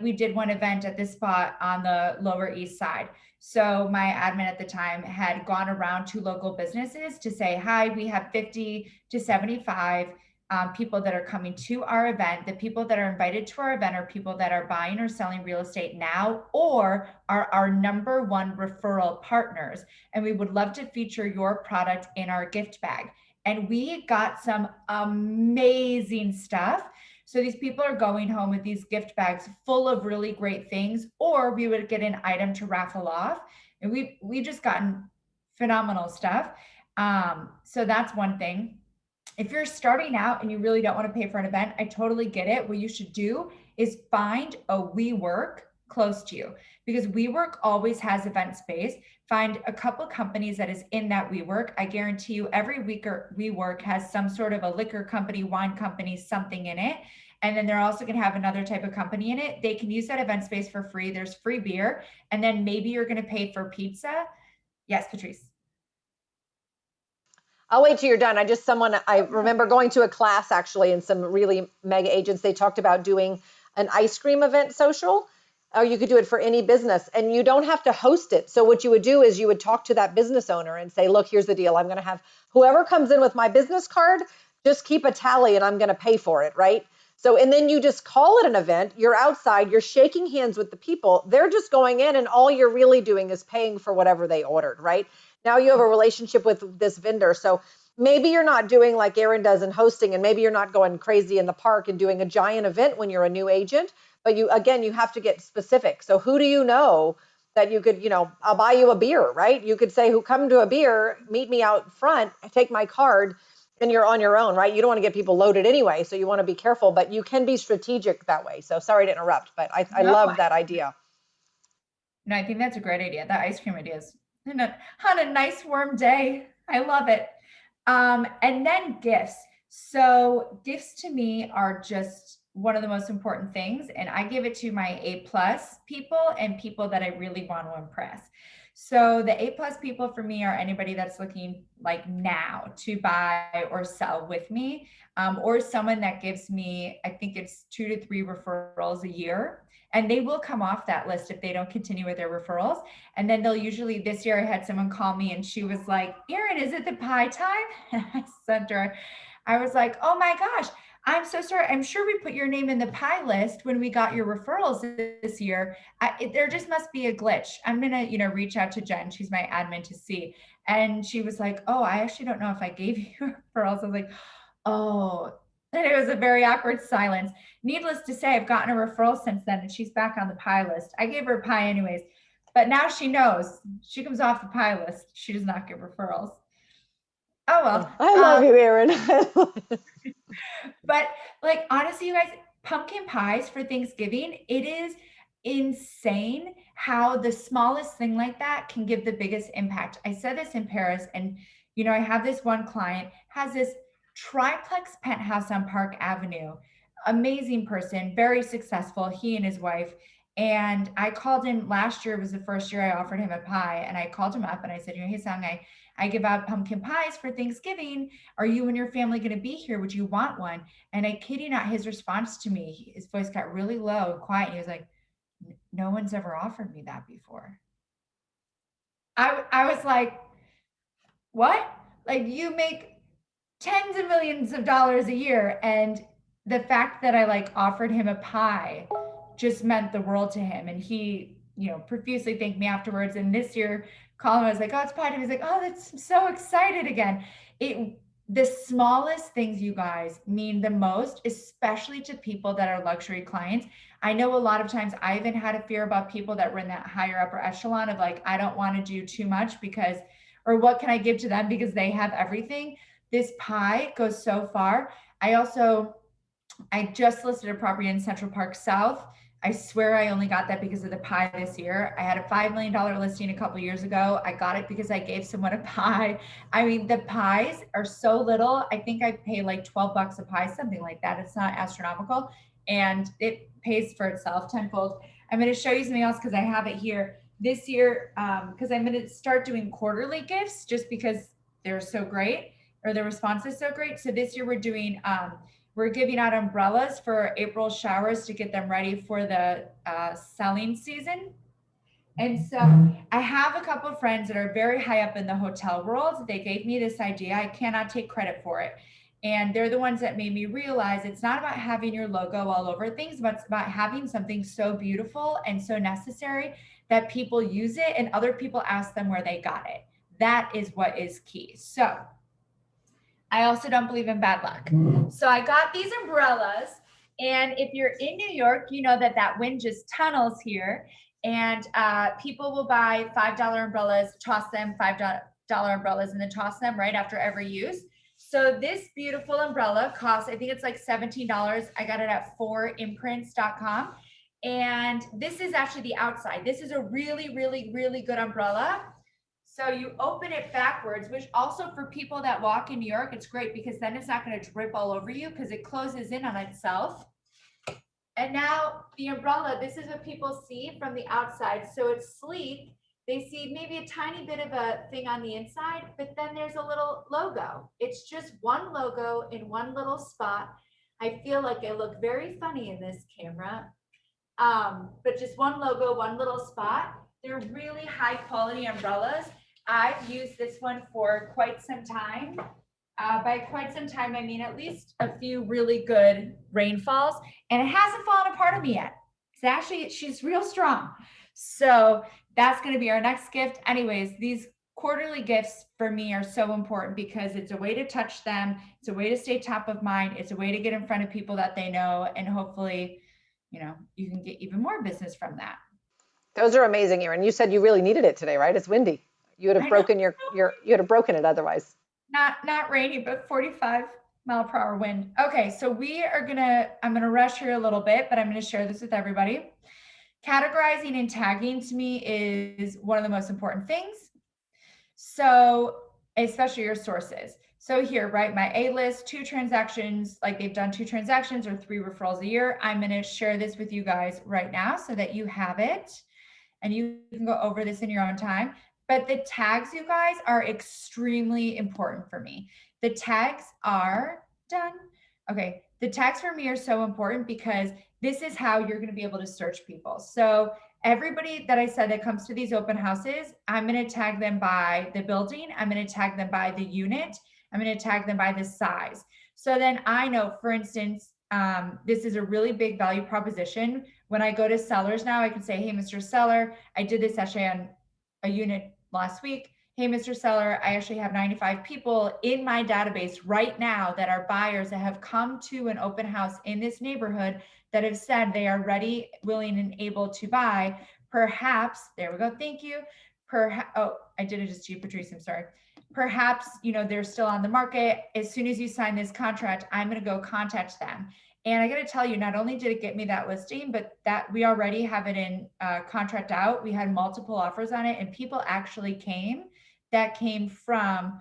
we did one event at this spot on the Lower East Side. So my admin at the time had gone around to local businesses to say, hi, we have 50 to 75 people that are coming to our event. The people that are invited to our event are people that are buying or selling real estate now, or are our number one referral partners. And we would love to feature your product in our gift bag. And we got some amazing stuff. So these people are going home with these gift bags full of really great things, or we would get an item to raffle off. And we just gotten phenomenal stuff. So that's one thing. If you're starting out and you really don't want to pay for an event, I totally get it. What you should do is find a WeWork close to you, because WeWork always has event space. Find a couple companies that is in that WeWork. I guarantee you every WeWork has some sort of a liquor company, wine company, something in it. And then they're also going to have another type of company in it. They can use that event space for free. There's free beer. And then maybe you're going to pay for pizza. Yes, Patrice. I'll wait till you're done. I remember going to a class actually, and some really mega agents, they talked about doing an ice cream event social, or you could do it for any business, and you don't have to host it. So what you would do is you would talk to that business owner and say, look, here's the deal. I'm going to have whoever comes in with my business card, just keep a tally and I'm going to pay for it, right? So, and then you just call it an event. You're outside, you're shaking hands with the people. They're just going in, and all you're really doing is paying for whatever they ordered, right? Now you have a relationship with this vendor. So maybe you're not doing like Erin does in hosting, and maybe you're not going crazy in the park and doing a giant event when you're a new agent, but you have to get specific. So who do you know that you could, I'll buy you a beer, right? You could say, who come to a beer, meet me out front, take my card, and you're on your own, right? You don't want to get people loaded anyway, so you want to be careful, but you can be strategic that way. So sorry to interrupt, but I love that idea. No, I think that's a great idea. That ice cream idea is on a nice warm day. I love it. And then gifts. So gifts to me are just one of the most important things. And I give it to my A+ people and people that I really want to impress. So the A+ people for me are anybody that's looking like now to buy or sell with me, or someone that gives me, I think it's 2 to 3 referrals a year. And they will come off that list if they don't continue with their referrals. And then they'll usually, this year I had someone call me and she was like, Erin, is it the pie time? And I sent her, I was like, oh my gosh, I'm so sorry. I'm sure we put your name in the pie list when we got your referrals this year. There just must be a glitch. I'm going to, reach out to Jen. She's my admin to see. And she was like, oh, I actually don't know if I gave you referrals. I was like, oh, and it was a very awkward silence. Needless to say, I've gotten a referral since then, and she's back on the pie list. I gave her a pie anyways, but now she knows she comes off the pie list. She does not give referrals. Oh, well. I love you, Erin. But like, honestly, you guys, pumpkin pies for Thanksgiving, it is insane how the smallest thing like that can give the biggest impact. I said this in Paris, and, I have this one client, has this triplex penthouse on Park Avenue. Amazing person, very successful, he and his wife. And I called him last year, was the first year I offered him a pie. And I called him up and I said, hey, Sang, I give out pumpkin pies for Thanksgiving. Are you and your family going to be here? Would you want one? And I kid you not, his response to me, his voice got really low and quiet. And he was like, no one's ever offered me that before. I was like, what? Like, you make tens of millions of dollars a year. And the fact that I offered him a pie just meant the world to him. And he, profusely thanked me afterwards. And this year, Colin was like, oh, it's pie time. He's like, oh, I'm so excited again. The smallest things, you guys, mean the most, especially to people that are luxury clients. I know a lot of times I even had a fear about people that were in that higher upper echelon of I don't want to do too much or what can I give to them because they have everything. This pie goes so far. I just listed a property in Central Park South. I swear I only got that because of the pie this year. I had a $5 million listing a couple of years ago. I got it because I gave someone a pie. I mean, the pies are so little. I think I pay like $12 a pie, something like that. It's not astronomical, and it pays for itself tenfold. I'm going to show you something else because I have it here. This year, because I'm going to start doing quarterly gifts just because they're so great, or the response is so great. So this year we're doing, we're giving out umbrellas for April showers to get them ready for the selling season. And so I have a couple of friends that are very high up in the hotel world. They gave me this idea. I cannot take credit for it. And they're the ones that made me realize it's not about having your logo all over things, but it's about having something so beautiful and so necessary that people use it and other people ask them where they got it. That is what is key. So I also don't believe in bad luck. So I got these umbrellas, and if you're in New York, you know that wind just tunnels here, and people will buy $5 umbrellas, toss them $5 umbrellas, and then toss them right after every use. So this beautiful umbrella costs, I think it's like $17. I got it at 4imprints.com. And this is actually the outside. This is a really, really, really good umbrella. So you open it backwards, which also for people that walk in New York, it's great because then it's not going to drip all over you because it closes in on itself. And now the umbrella, this is what people see from the outside. So it's sleek they see maybe a tiny bit of a thing on the inside, but then there's a little logo. It's just one logo in one little spot. I feel like I look very funny in this camera, but just one logo, one little spot. They're really high quality umbrellas. I've used this one for quite some time. By quite some time, I mean at least a few really good rainfalls, and it hasn't fallen apart on me yet. It's actually, she's real strong. So that's going to be our next gift. Anyways, these quarterly gifts for me are so important because it's a way to touch them. It's a way to stay top of mind. It's a way to get in front of people that they know. And hopefully, you know, you can get even more business from that. Those are amazing, Erin. You said you really needed it today, right? It's windy. You would have broken you would have broken it otherwise. Not rainy, but 45-mile-per-hour wind. Okay, so I'm gonna rush here a little bit, but I'm gonna share this with everybody. Categorizing and tagging to me is one of the most important things. So, especially your sources. So here, right, my A list, 2 transactions, like they've done 2 transactions or 3 referrals a year. I'm gonna share this with you guys right now so that you have it and you can go over this in your own time. But the tags, you guys, are extremely important for me. The tags are done. Okay, the tags for me are so important because this is how you're going to be able to search people. So everybody that I said that comes to these open houses, I'm going to tag them by the building. I'm going to tag them by the unit. I'm going to tag them by the size. So then I know, for instance, this is a really big value proposition. When I go to sellers now, I can say, hey, Mr. Seller, I did this actually on a unit last week. Hey, Mr. Seller, I actually have 95 people in my database right now that are buyers that have come to an open house in this neighborhood that have said they are ready, willing, and able to buy. Perhaps, there we go, thank you. Oh, I did it just to you, Patrice, I'm sorry. Perhaps, you know, they're still on the market. As soon as you sign this contract, I'm going to go contact them. And I got to tell you, not only did it get me that listing, but that we already have it in contract out. We had multiple offers on it, and people actually came from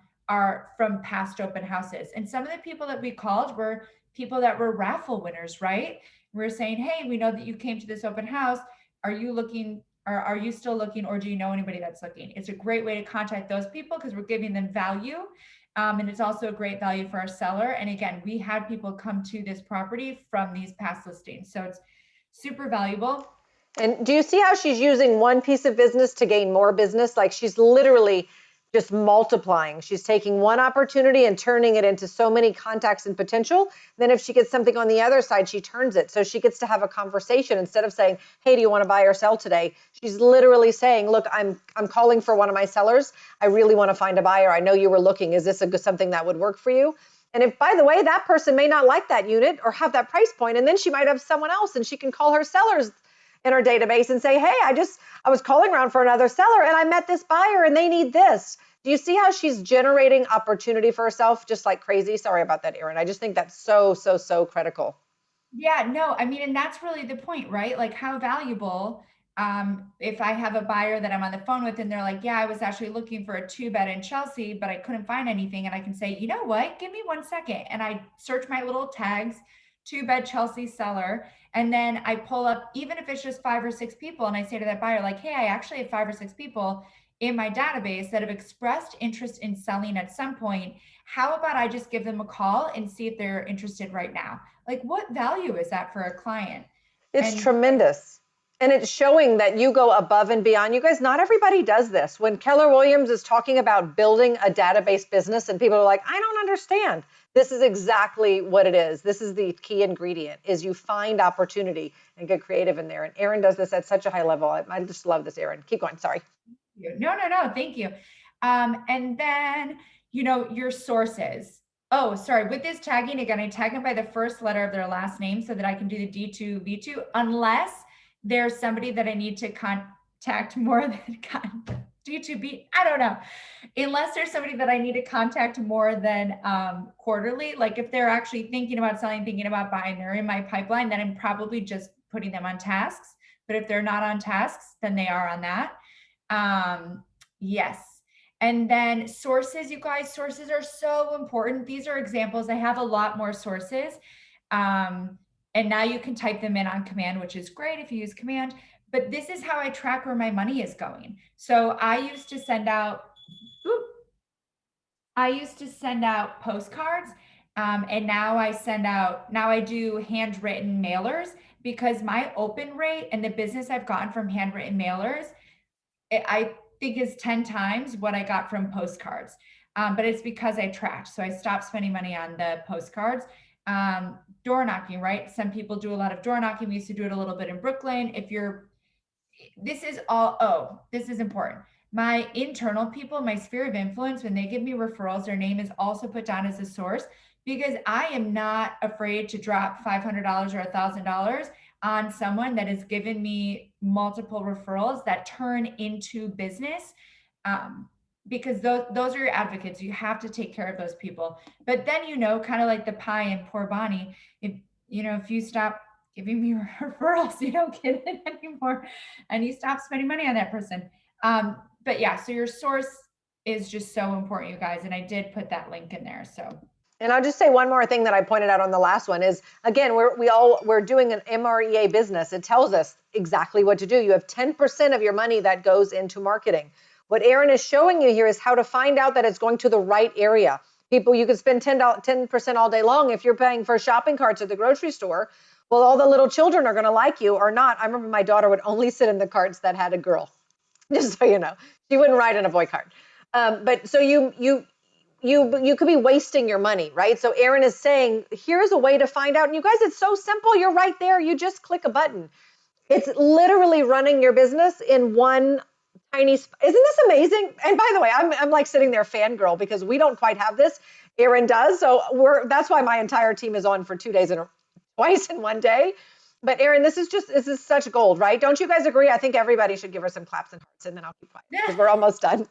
past open houses. And some of the people that we called were people that were raffle winners, right? We're saying, hey, we know that you came to this open house. Are you looking, or are you still looking, or do you know anybody that's looking? It's a great way to contact those people because we're giving them value. And it's also a great value for our seller. And again, we had people come to this property from these past listings. So it's super valuable. And do you see how she's using one piece of business to gain more business? Like she's literally just multiplying. She's taking one opportunity and turning it into so many contacts and potential. Then if she gets something on the other side, she turns it. So she gets to have a conversation instead of saying, hey, do you want to buy or sell today? She's literally saying, look, I'm calling for one of my sellers. I really want to find a buyer. I know you were looking. Is this something that would work for you? And if, by the way, that person may not like that unit or have that price point, and then she might have someone else and she can call her sellers in her database and say, hey, I was calling around for another seller and I met this buyer and they need this. Do you see how she's generating opportunity for herself just like crazy? Sorry about that, Erin. I just think that's so critical. Yeah, no, I mean, and that's really the point, right? Like how valuable, if I have a buyer that I'm on the phone with and they're like, yeah, I was actually looking for a 2-bed in Chelsea, but I couldn't find anything. And I can say, you know what, give me 1 second. And I search my little tags, 2-bed Chelsea seller. And then I pull up, even if it's just 5 or 6 people. And I say to that buyer, like, hey, I actually have 5 or 6 people in my database that have expressed interest in selling at some point. How about I just give them a call and see if they're interested right now? Like, what value is that for a client? It's tremendous. And it's showing that you go above and beyond. You guys, not everybody does this. When Keller Williams is talking about building a database business and people are like, I don't understand. This is exactly what it is. This is the key ingredient, is you find opportunity and get creative in there. And Erin does this at such a high level. I just love this, Erin. Keep going. Sorry. No, thank you. And then, you know, your sources. Oh, sorry. With this tagging, again, I tag them by the first letter of their last name so that I can do the D2, V2, unless there's somebody that I need to contact more than D2B. I don't know. Unless there's somebody that I need to contact more than quarterly, like if they're actually thinking about selling, thinking about buying, they're in my pipeline, then I'm probably just putting them on tasks. But if they're not on tasks, then they are on that. Yes. And then sources, you guys, sources are so important. These are examples. I have a lot more sources. And now you can type them in on command, which is great if you use command. but this is how I track where my money is going. So I used to send out postcards, and now I do handwritten mailers, because my open rate and the business I've gotten from handwritten mailers, I think is 10 times what I got from postcards. But it's because I tracked. So I stopped spending money on the postcards. Door knocking, right? Some people do a lot of door knocking. We used to do it a little bit in Brooklyn. This is important. My internal people, my sphere of influence, when they give me referrals, their name is also put down as a source, because I am not afraid to drop $500 or $1,000 on someone that has given me multiple referrals that turn into business. Because those are your advocates. You have to take care of those people. But then, kind of like the pie and poor Bonnie, if you stop giving me referrals, you don't get it anymore, and you stop spending money on that person. But yeah, so your source is just so important, you guys. And I did put that link in there. So. And I'll just say one more thing that I pointed out on the last one is, again, we're doing an MREA business. It tells us exactly what to do. You have 10% of your money that goes into marketing. What Erin is showing you here is how to find out that it's going to the right area. People, you could spend 10% all day long if you're paying for shopping carts at the grocery store. Well, all the little children are going to like you or not. I remember my daughter would only sit in the carts that had a girl, just so you know. She wouldn't ride in a boy cart. But so you could be wasting your money, right? So Erin is saying, here's a way to find out. And you guys, it's so simple. You're right there. You just click a button. It's literally running your business in one tiny Isn't this amazing? And by the way, I'm like sitting there fangirl, because we don't quite have this. Erin does. So that's why my entire team is on for 2 days and twice in one day. But Erin, this is such gold, right? Don't you guys agree? I think everybody should give her some claps and hearts, and then I'll keep quiet, because we're almost done.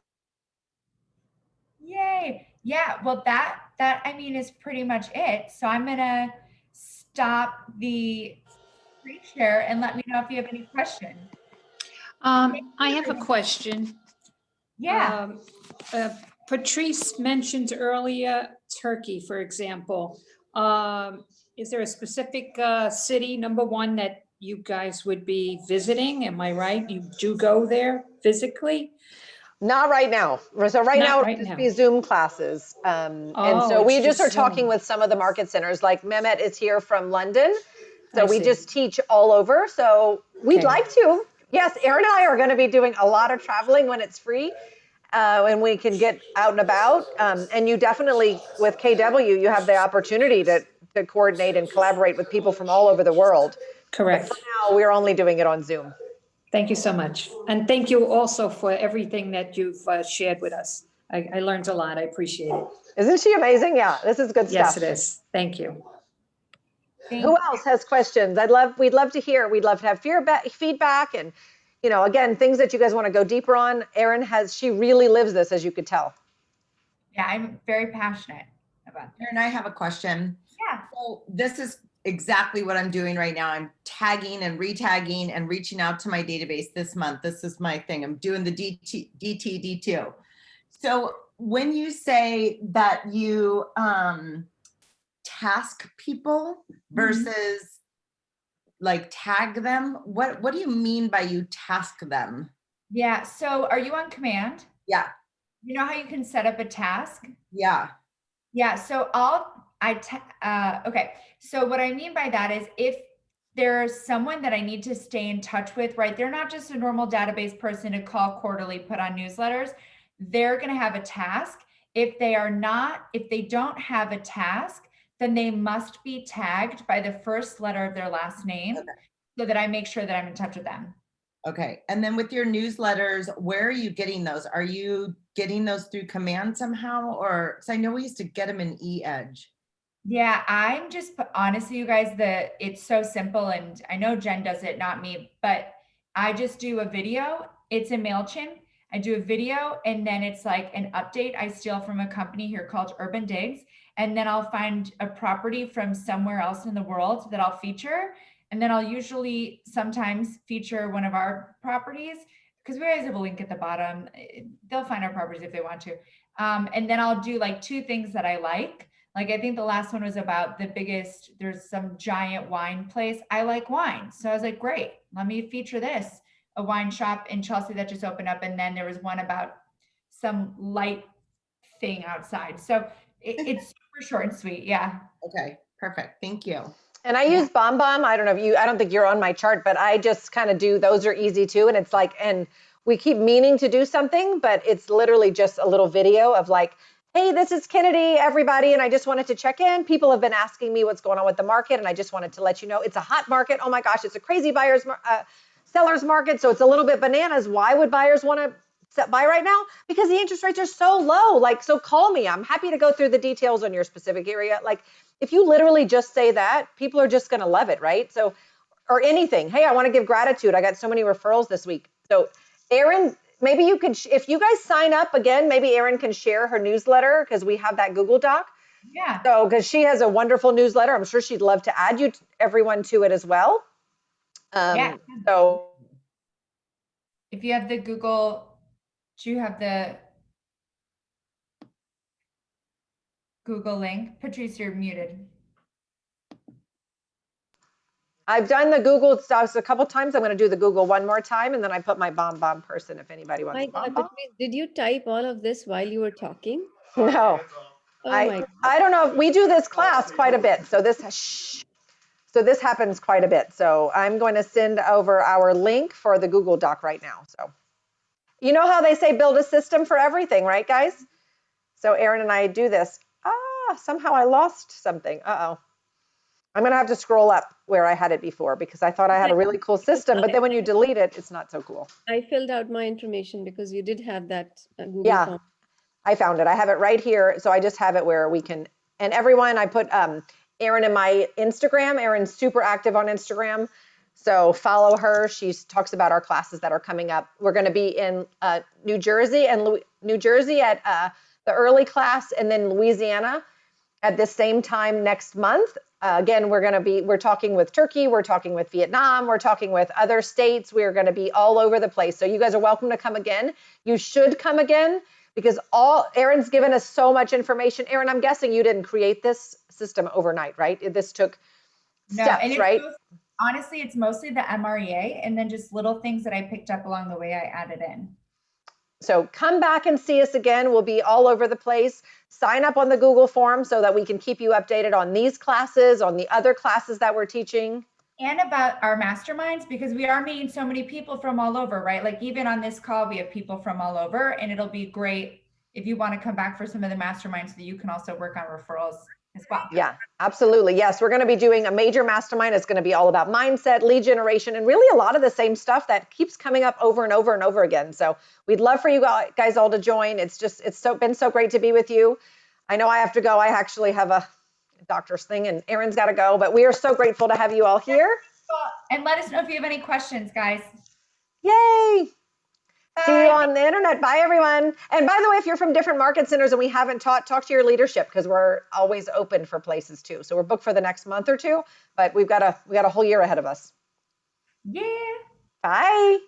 Yay. Yeah. Well, that I mean is pretty much it. So I'm gonna stop the screen share and let me know if you have any questions. I have a question. Yeah. Patrice mentioned earlier Turkey, for example. Is there a specific city, number one, that you guys would be visiting? Am I right? You do go there physically? Not right now. So right now, it would just be Zoom classes. And so we just are talking with some of the market centers, like Mehmet is here from London. So we just teach all over. So we'd like to. Yes, Erin and I are going to be doing a lot of traveling when it's free, and we can get out and about. And you definitely, with KW, you have the opportunity to coordinate and collaborate with people from all over the world. Correct. But for now, we're only doing it on Zoom. Thank you so much. And thank you also for everything that you've shared with us. I learned a lot. I appreciate it. Isn't she amazing? Yeah, this is good stuff. Yes, it is. Thank you. Who else has questions? We'd love to hear. We'd love to have feedback and, again, things that you guys want to go deeper on. Erin she really lives this, as you could tell. Yeah, I'm very passionate about this. Erin, I have a question. Yeah. So this is exactly what I'm doing right now. I'm tagging and retagging and reaching out to my database this month. This is my thing. I'm doing the DT. So when you say that you task people versus like tag them, what do you mean by you task them? Yeah. So are you on command? Yeah. You know how you can set up a task? Yeah. Yeah. So okay. So what I mean by that is, if there's someone that I need to stay in touch with, right? They're not just a normal database person to call quarterly, put on newsletters. They're going to have a task. If they don't have a task, then they must be tagged by the first letter of their last name, so that I make sure that I'm in touch with them. Okay. And then with your newsletters, where are you getting those? Are you getting those through command somehow? Or, because I know we used to get them in e-edge. Yeah, I'm just, honestly, you guys, it's so simple, and I know Jen does it, not me, but I just do a video. It's a MailChimp. I do a video, and then it's like an update I steal from a company here called Urban Digs. And then I'll find a property from somewhere else in the world that I'll feature. And then I'll usually sometimes feature one of our properties, because we always have a link at the bottom. They'll find our properties if they want to. And then I'll do like 2 things that I like. Like, I think the last one was about there's some giant wine place. I like wine. So I was like, great, let me feature this. a wine shop in Chelsea that just opened up. And then there was one about some light thing outside. So it's super short and sweet. Yeah. Okay, perfect. Thank you. And I use Bomb. I don't know if I don't think you're on my chart, but I just kind of do, those are easy too. And it's like, and we keep meaning to do something, but it's literally just a little video of like, hey, this is Kennedy, everybody. And I just wanted to check in. People have been asking me what's going on with the market. And I just wanted to let you know it's a hot market. Oh my gosh, it's a crazy seller's market. So it's a little bit bananas. Why would buyers want to buy right now? Because the interest rates are so low. Like, so call me. I'm happy to go through the details on your specific area. Like, if you literally just say that, people are just going to love it, right? So, or anything. Hey, I want to give gratitude. I got so many referrals this week. So, Erin, maybe you could, if you guys sign up again, maybe Erin can share her newsletter because we have that Google Doc. Yeah. So, because she has a wonderful newsletter, I'm sure she'd love to add everyone to it as well. Yeah. So, if you have the Google, do you have the Google link? Patrice, you're muted. I've done the Google stuff a couple times. I'm going to do the Google one more time, and then I put my bomb person if anybody wants. My God, Patrice, did you type all of this while you were talking? No, Oh my God. I don't know. We do this class quite a bit, so this happens quite a bit. So I'm going to send over our link for the Google Doc right now. So you know how they say build a system for everything, right, guys? So Erin and I do this. Somehow I lost something. Uh-oh. I'm going to have to scroll up where I had it before because I thought I had a really cool system, but then when you delete it, it's not so cool. I filled out my information because you did have that Google form. I found it. I have it right here. So I just have it where we can, and everyone, I put Erin in my Instagram. Erin's super active on Instagram. So follow her. She talks about our classes that are coming up. We're going to be in New Jersey at the early class, and then Louisiana at the same time next month. Again, we're talking with Turkey, we're talking with Vietnam, we're talking with other states. We're going to be all over the place. So you guys are welcome to come again. You should come again because Erin's given us so much information. Erin, I'm guessing you didn't create this system overnight, right? This took steps, right? Honestly, it's mostly the MREA and then just little things that I picked up along the way I added in. So come back and see us again. We'll be all over the place. Sign up on the Google form so that we can keep you updated on these classes, on the other classes that we're teaching. And about our masterminds, because we are meeting so many people from all over, right? Like even on this call, we have people from all over, and it'll be great if you want to come back for some of the masterminds so that you can also work on referrals as well. Yeah, absolutely. Yes, we're going to be doing a major mastermind. It's going to be all about mindset, lead generation, and really a lot of the same stuff that keeps coming up over and over and over again. So we'd love for you guys all to join. It's been so great to be with you. I know I have to go. I actually have a doctor's thing and Erin's got to go, but we are so grateful to have you all here. And let us know if you have any questions, guys. Yay. See you on the internet. Bye, everyone. And by the way, if you're from different market centers and we haven't talk to your leadership because we're always open for places too. So we're booked for the next month or two, but we got a whole year ahead of us. Yeah. Bye.